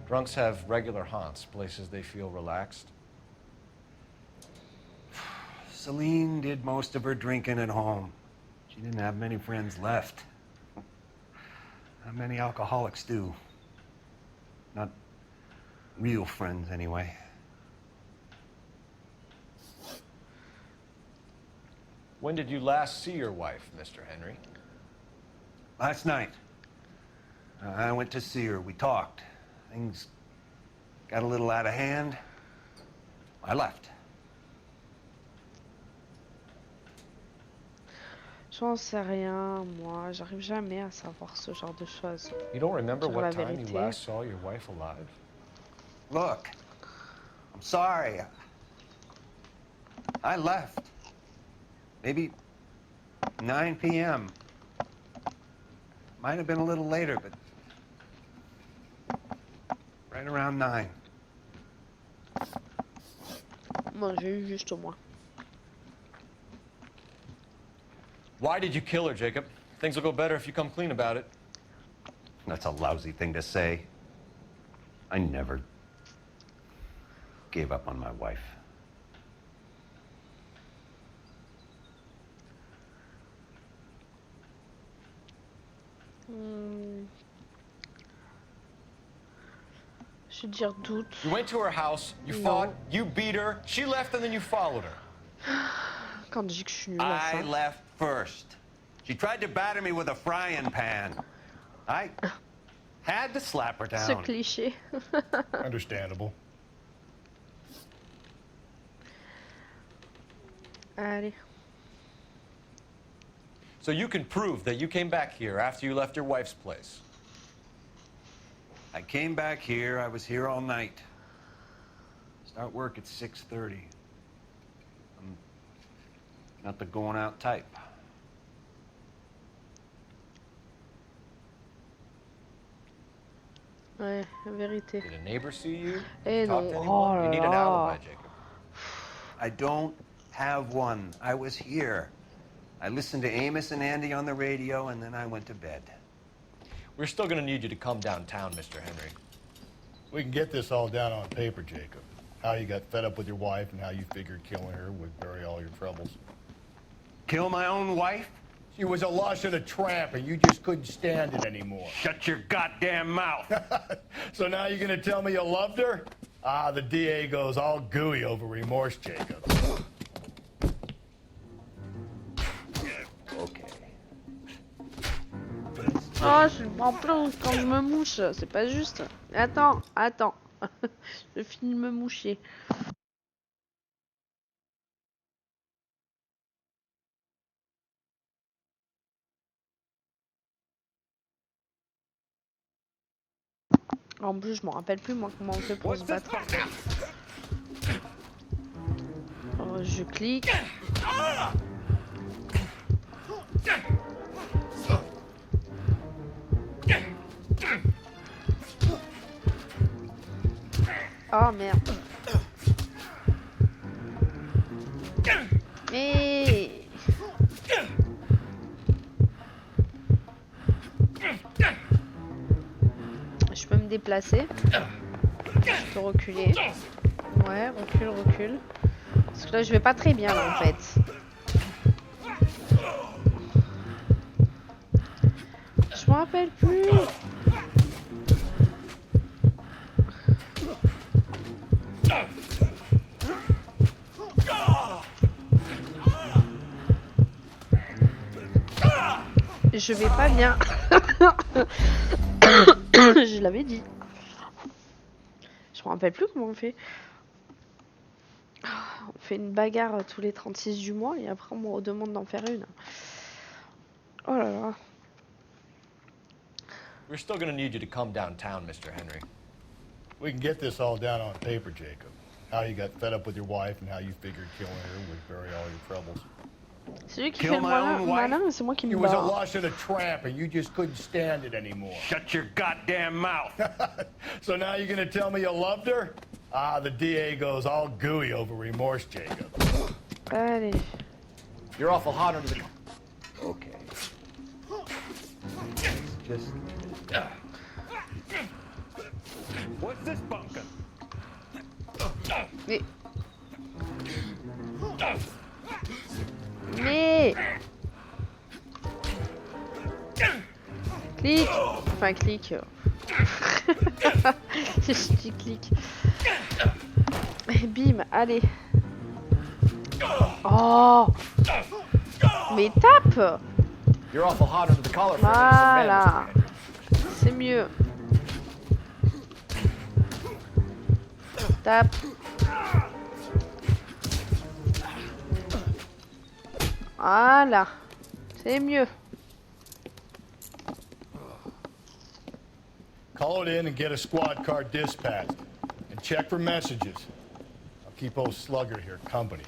Drunks have regular haunts, places they feel relaxed. Celine did most of her drinking at home. She didn't have many friends left. Not many alcoholics do. Not real friends, anyway. When did you last see your wife, Mr. Henry? Last night. I went to see her. We talked. Things got a little out of hand. I left. J'en sais rien, moi. J'arrive jamais à savoir ce genre de choses. You don't remember Sur what la time you vérité. last saw your wife alive? Look, I'm sorry. I left. Maybe 9 p.m. Might have been a little later, but right around 9. Moi, j'ai eu juste au moins. Why did you kill her, Jacob? Things will go better if you come clean about it. That's a lousy thing to say. I never gave up on my wife. Je veux dire doute. You went to her house, you fought, you beat her, she left, and then you followed her. Quand je dis que je suis nulle à ça. I left first. She tried to batter me with a frying pan. I had to slap her down. Ce cliché. Understandable. Allez. So you can prove that you came back here after you left your wife's place. I came back here. I was here all night. Start work at 6:30. I'm not the going out type. Ouais, la vérité. Did a neighbor see you? Eh Talk non. to anyone? Oh You need an là alibi, là. Jacob. I don't have one. I was here. I listened to Amos and Andy on the radio, and then I went to bed. We're still gonna need you to come downtown, Mr. Henry. We can get this all down on paper, Jacob. How you got fed up with your wife and how you figured killing her would bury all your troubles. Kill my own wife? She was a lush and a tramp, and you just couldn't stand it anymore. Shut your goddamn mouth. So now you're gonna tell me you loved her? Ah, the DA goes all gooey over remorse, Jacob. Okay. Oh, je me prends plein quand je me mouche, c'est pas juste. Attends, attends. Je finis de me moucher. En plus, je me rappelle plus moi comment on fait pour se battre. Je clique. Oh merde. Mais... Je peux me déplacer. Je peux reculer. Ouais, recule, recule. Parce que là, je vais pas très bien, là, en fait. Je me rappelle plus. Je vais pas bien. Je l'avais dit. Je me rappelle plus comment on fait. On fait une bagarre tous les 36 du mois et après on me redemande d'en faire une. Oh là là. We're still gonna need you to come downtown, Mr. Henry. We can get this all down on paper, Jacob. How you got fed up with your wife and how you figured killing her would bury all your troubles. C'est lui qui fait le malin, c'est moi qui me He was a barre. lush and a tramp, and you just couldn't stand it anymore. Shut your goddamn mouth. So now you're gonna tell me you loved her? Ah, the DA goes all gooey over remorse, Jacob. Allez. You're awful hot under the... Okay. Just... What's this bunker? Mais... Mais... Clique. Enfin, clique. Je dis clique. Et bim, allez. Oh. Mais tape. You're awful hot under the collar for Voilà. C'est mieux. Tape. Voilà. C'est mieux. Call it in and get a squad car dispatched. And check for messages. I'll keep old Slugger here company.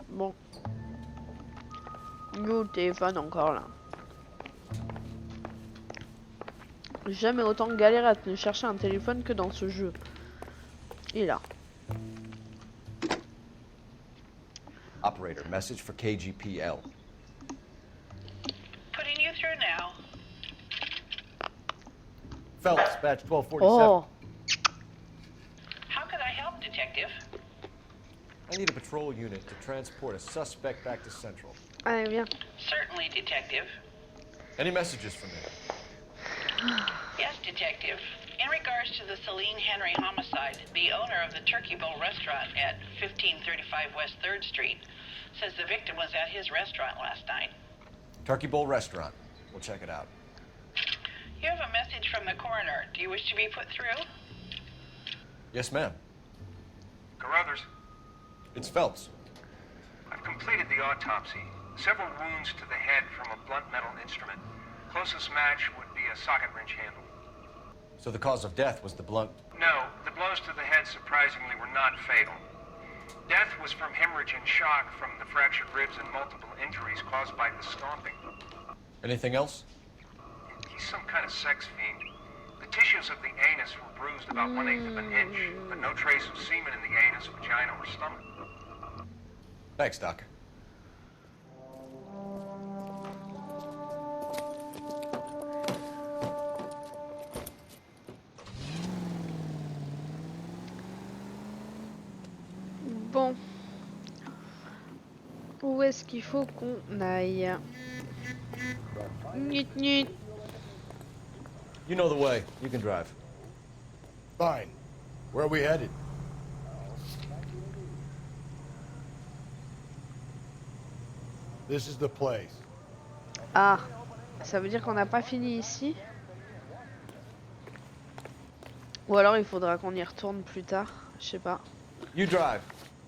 Bon. Yo, téléphone encore là. J'ai jamais autant galéré à te chercher un téléphone que dans ce jeu. Et là. Operator, message for KGPL. Putting you through now. Phelps, batch 1247. Oh. How can I help, Detective? I need a patrol unit to transport a suspect back to Central. Allez, viens. Certainly, Detective. Any messages for me? Yes, Detective. In regards to the Celine Henry homicide, the owner of the Turkey Bowl restaurant at 1535 West 3rd Street says the victim was at his restaurant last night. Turkey Bowl Restaurant. We'll check it out. You have a message from the coroner. Do you wish to be put through? Yes, ma'am. Carruthers, It's Phelps. I've completed the autopsy. Several wounds to the head from a blunt metal instrument. Closest match would be a socket wrench handle. So the cause of death was the blunt. No, the blows to the head surprisingly were not fatal. Death was from hemorrhage and shock from the fractured ribs and multiple injuries caused by the stomping. Anything else? He's some kind of sex fiend. The tissues of the anus were bruised about 1/8 of an inch, but no trace of semen in the anus, vagina, or stomach. Thanks, Doc. Bon. Où est-ce qu'il faut qu'on aille? Nut nut. You know the way. You can drive. Fine. Where are we headed? This is the place. Ah, ça veut dire qu'on n'a pas fini ici. Ou alors il faudra qu'on y retourne plus tard. Je sais pas. You drive.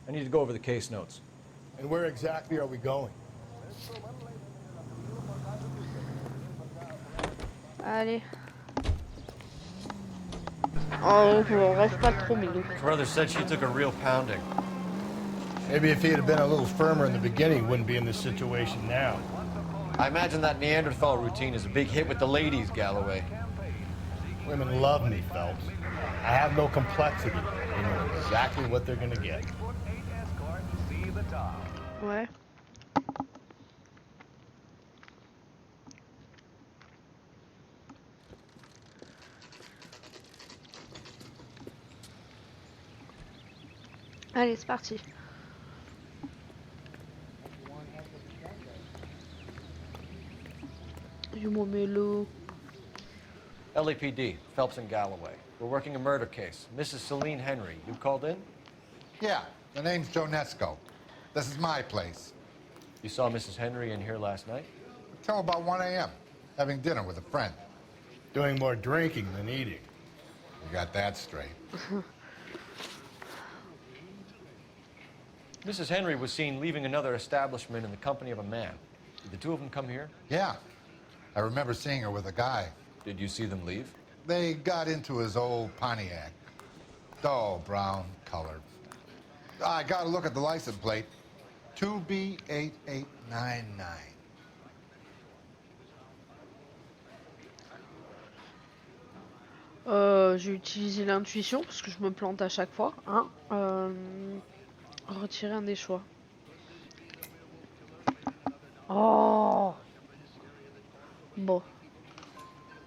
I need to go over the case notes. And where exactly are we going? Allez. Oh, on reste pas trop Milou. Carruthers said she took a real pounding. Maybe if he had been a little firmer in the beginning, he wouldn't be in this situation now. I imagine that Neanderthal routine is a big hit with the ladies, Galloway. Women love me, Phelps. I have no complexity. They know exactly what they're gonna get. Ouais. Allez, c'est parti. You mon mélo. LAPD, Phelps and Galloway. We're working a murder case. Mrs. Celine Henry, you called in? Yeah, the name's Jonesco. This is my place. You saw Mrs. Henry in here last night? Till about 1 a.m., having dinner with a friend. Doing more drinking than eating. We got that straight. Mrs. Henry was seen leaving another establishment in the company of a man. Did the two of them come here? Yeah, I remember seeing her with a guy. Did you see them leave? They got into his old Pontiac. Dull brown color. I got a look at the license plate. 2B8899. J'ai utilisé l'intuition parce que je me plante à chaque fois. Hein. Retirer un des choix. Oh. Bon.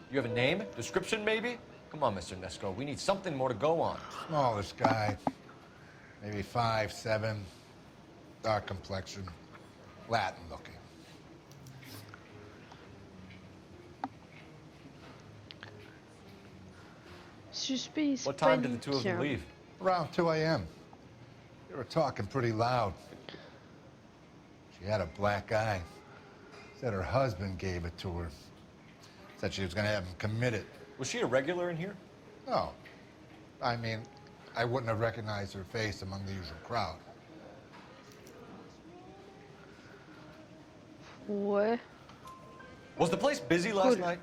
You have a name? Description, maybe? Come on, Mr. Nesco. We need something more to go on. Smallish guy. Maybe 5'7", dark complexion, Latin looking. Suspect. What time did the two of them leave? Around 2 a.m. They were talking pretty loud. She had a black eye. Said her husband gave it to her. Said she was going to have him committed. Was she a regular in here? No. I mean, I wouldn't have recognized her face among the usual crowd. Ouais. Was the place busy last night?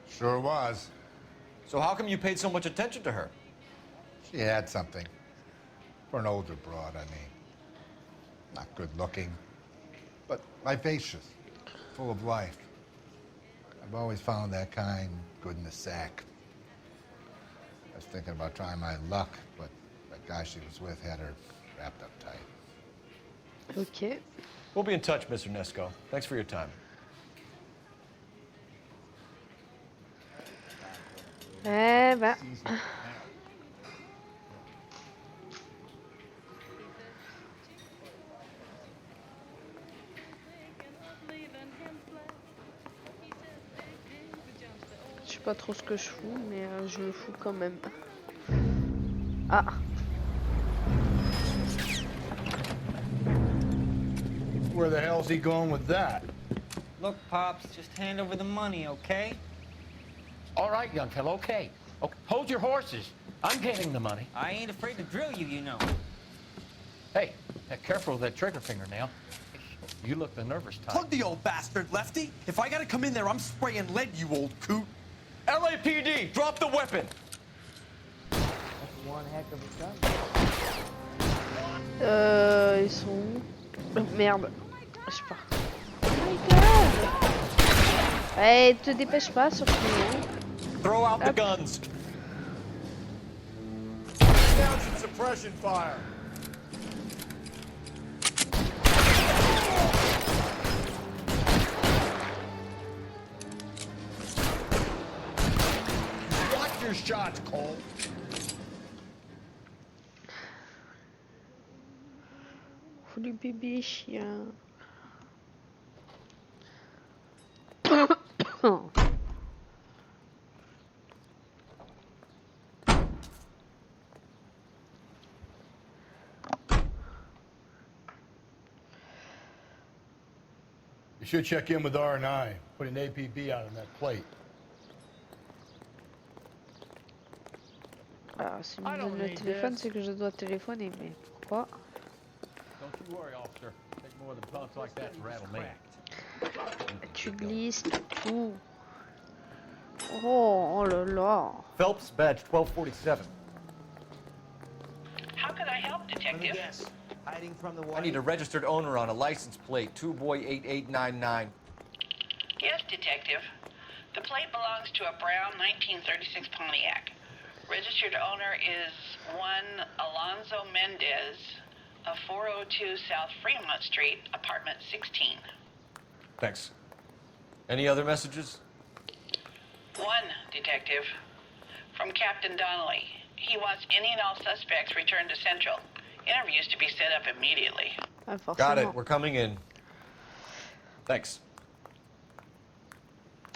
Sure was. So how come you paid so much attention to her? She had something. For an older broad, I mean. Not good looking, but vivacious, full of life. I've always found that kind good in the sack. I was thinking about trying my luck, but that guy she was with had her wrapped up tight. Ok. We'll be in touch, Mr. Nesco. Thanks for your time. Eh ben. Je sais pas trop ce que je fous, mais je le fous quand même. Ah. Where the hell's he going with that? Look, Pops, just hand over the money, okay? All right, young fellow, okay. Hold your horses. I'm getting the money. I ain't afraid to drill you, you know. Hey, careful with that trigger finger now. You look the nervous type. Plug the old bastard, Lefty. If I gotta come in there, I'm spraying lead, you old coot. LAPD, drop the weapon. That's one heck of a gun. Ils sont où? Merde. Je sais pas. Oh my god! Hey, te dépêche pas surtout. Throw out the guns. Down some suppression fire. Watch your shots, Cole. Le bébé chien. You should check in with R&I. Put an APB out on that plate. Alors, si me donne le téléphone, c'est que je dois téléphoner, mais pourquoi? Don't you worry, officer. Take more than punks like that to rattle me. Tu glisses tout. Oh, oh là là. Phelps, badge 1247. How can I help, Detective? Hiding from the I need a registered owner on a license plate, 2boy8899. Yes, Detective. The plate belongs to a brown 1936 Pontiac. Registered owner is one Alonzo Mendez of 402 South Fremont Street, apartment 16. Thanks. Any other messages? One, Detective. From Captain Donnelly. He wants any and all suspects returned to Central. Interviews to be set up immediately. Got it. We're coming in. Thanks.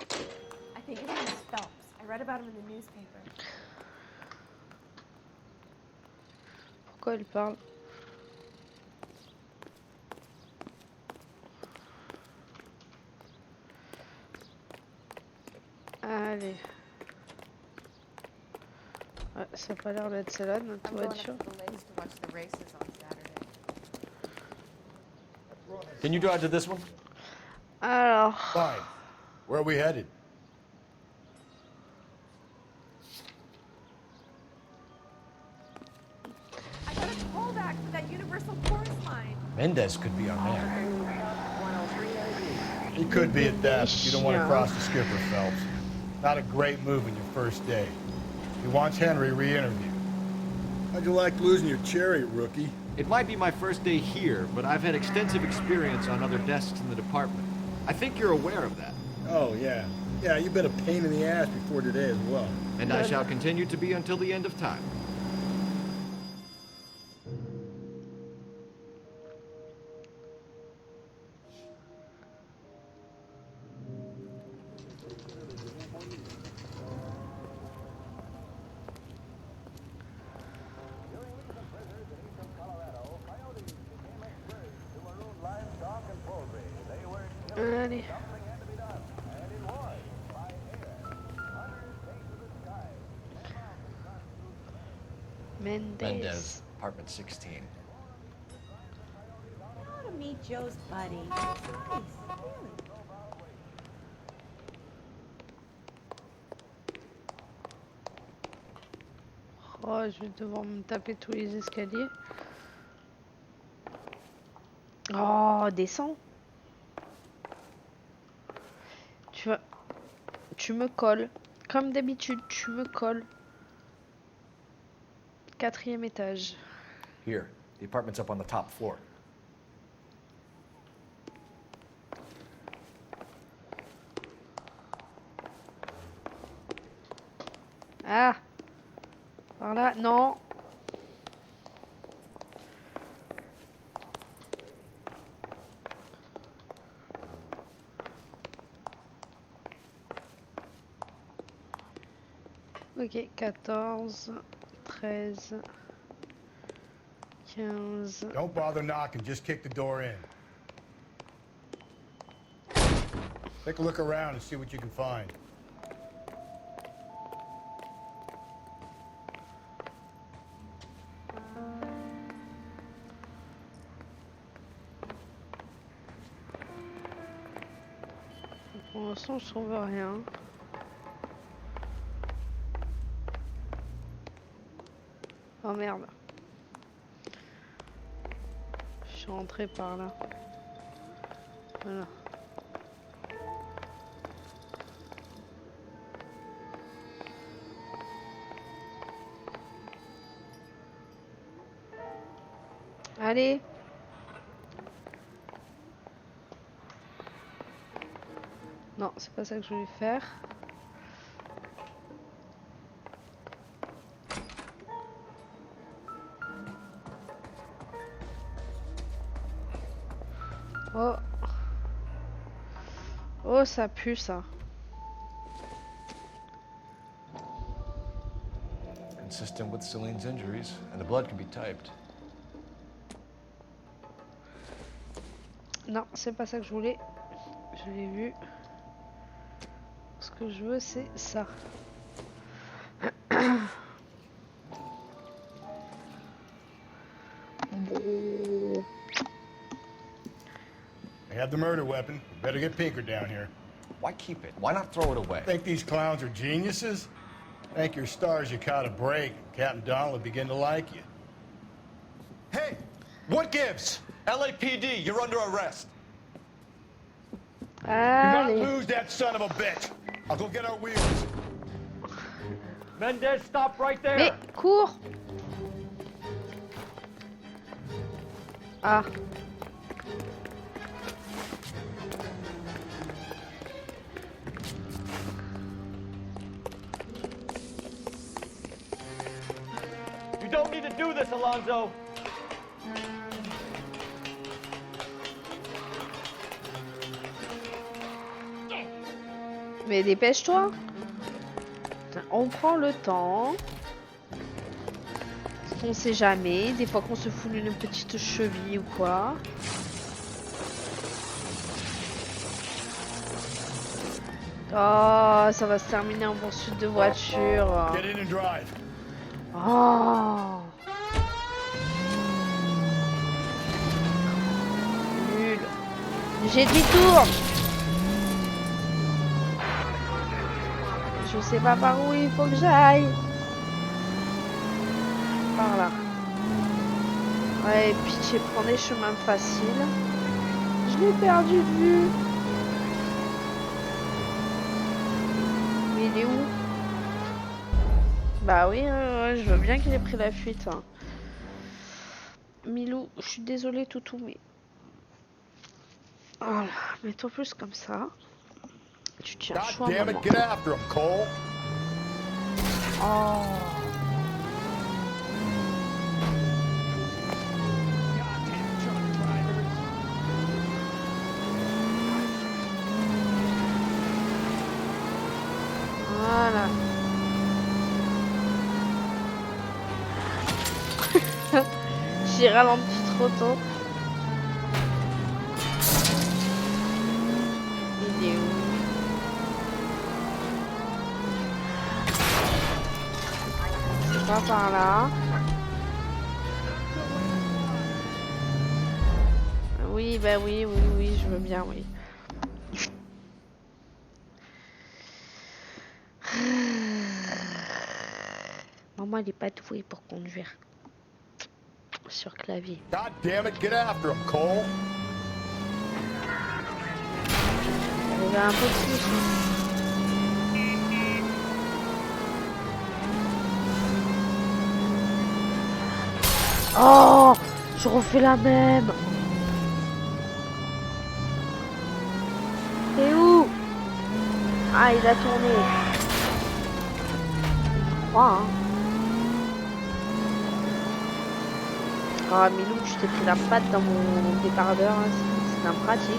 I think his name is Phelps. I read about him in the newspaper. Pourquoi elle parle? Allez. Ouais, ça a pas l'air d'être celle-là, notre voiture. Can you drive to this one? Alors. Fine. Where are we headed? I got a callback for that universal chorus line. Mendez could be our man. He could be at that, but you don't want to cross the skipper, Phelps. Not a great move in your first day. He wants Henry re-interviewed. How'd you like losing your cherry, rookie? It might be my first day here, but I've had extensive experience on other desks in the department. I think you're aware of that. Oh, yeah. Yeah, you've been a pain in the ass before today as well. And I shall continue to be until the end of time. Allez. Mendez, apartment 16. I want to meet Joe's buddy. It's nice, really. Oh, je vais devoir me taper tous les escaliers. Oh, descends. Tu vas... Tu me colles. Comme d'habitude, tu me colles. 4e étage. Here, the apartment's up on the top floor. Ah. Par là, non. Ok, 14, 13, 15. Don't bother knocking, just kick the door in. Take a look around and see what you can find. Pour l'instant, je trouve rien. Oh merde. Je suis rentré par là. Voilà. Allez. Non, c'est pas ça que je voulais faire. Oh. Oh, ça pue ça. Consistent with Celine's injuries, and the blood can be typed. Non, c'est pas ça que je voulais. Je l'ai vu. Ce que je veux, c'est ça. They have the murder weapon. Better get Pinker down here. Why keep it? Why not throw it away? Think these clowns are geniuses? Thank your stars you caught a break. Captain Donald will begin to like you. Hey! What gives? LAPD, you're under arrest. Do not lose that son of a bitch. I'll go get our wheels. Mendez, stop right there. Mais cours. Ah. You don't need to do this, Alonzo. Mais dépêche-toi. On prend le temps. On sait jamais. Des fois qu'on se fout une petite cheville ou quoi. Oh, ça va se terminer en poursuite de voiture. Get in and drive. Oh. Nul. J'ai demi-tour. Je sais pas par où il faut que j'aille. Par là. Ouais, pitié, prends des chemins faciles. Je l'ai perdu de vue. Mais il est où? Bah oui, je veux bien qu'il ait pris la fuite. Hein. Milou, je suis désolée, toutou, mais... Voilà, mets-toi plus comme ça. Tu tiens chaud. God damn it, get after him, Cole. Oh. Voilà. J'ai ralenti trop tôt. Il est où? C'est pas par là. Oui, bah oui, je veux bien, oui. Maman, elle est pas douée pour conduire. Sur clavier. God damn it, get after him, Cole. Il y a un peu plus. Oh, je refais la même. T'es où? Ah, il a tourné. Je crois, hein. Ah, Milou, je t'ai pris la patte dans mon débardeur, hein. C'est impratique.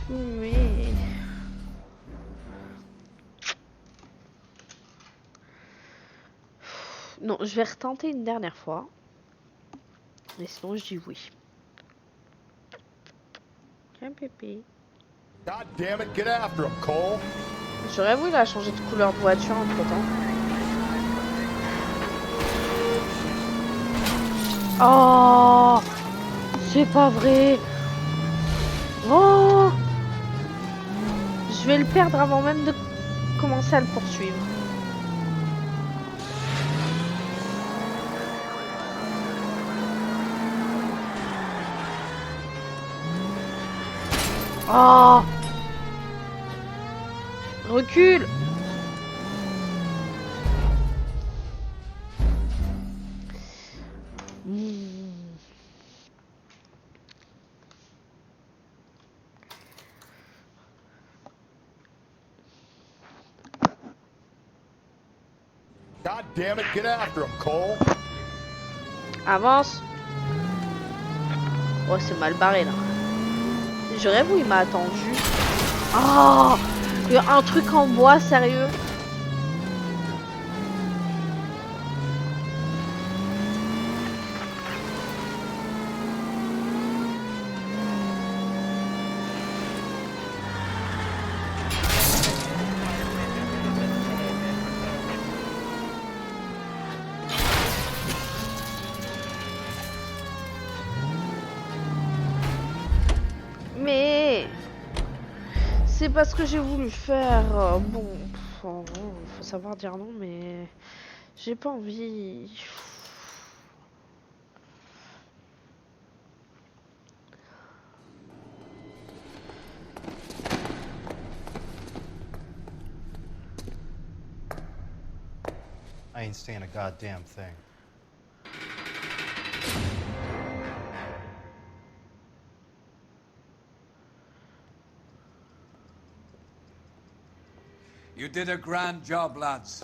Mais... Non, je vais retenter une dernière fois. Mais sinon, je dis oui. Tiens, pépé. God damn it, get after him, Cole. J'aurais voulu la changer de couleur de voiture entre temps. Oh, c'est pas vrai. Oh, je vais le perdre avant même de commencer à le poursuivre. Oh, recule. God damn it, get after him, Cole. Avance. Oh, c'est mal barré là. Je rêve où il m'a attendu. Oh, un truc en bois, sérieux. Mais c'est parce que j'ai voulu faire. Bon, faut savoir dire non, mais j'ai pas envie. I ain't saying a goddamn thing. You did a grand job, lads.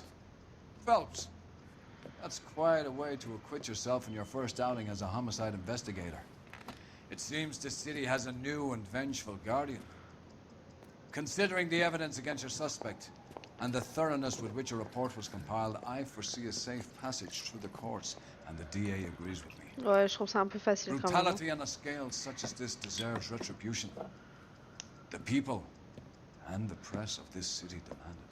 Phelps, that's quite a way to acquit yourself in your first outing as a homicide investigator. It seems the city has a new and vengeful guardian. Considering the evidence against your suspect, and the thoroughness with which a report was compiled, I foresee a safe passage through the courts, and the DA agrees with me. Ouais, je trouve ça un peu facile quand même. Brutality on a scale such as this deserves retribution. The people and the press of this city demand it.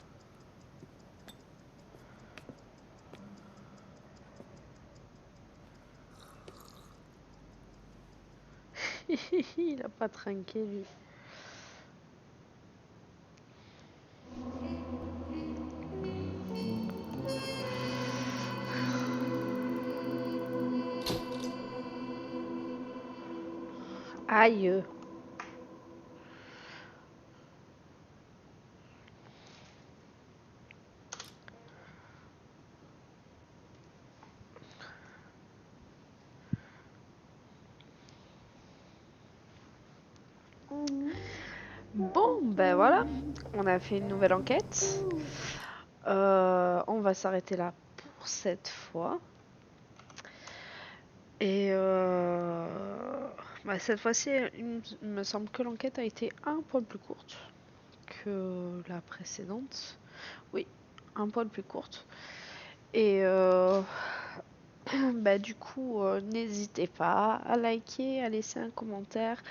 Il a pas trinqué lui. Aïe. Bon, ben voilà, on a fait une nouvelle enquête. On va s'arrêter là pour cette fois. Et bah, cette fois-ci, il me semble que l'enquête a été un poil plus courte que la précédente. Oui, un poil plus courte. Et bah, du coup, n'hésitez pas à liker, à laisser un commentaire,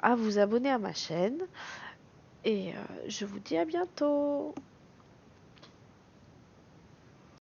à vous abonner à ma chaîne. Et je vous dis à bientôt.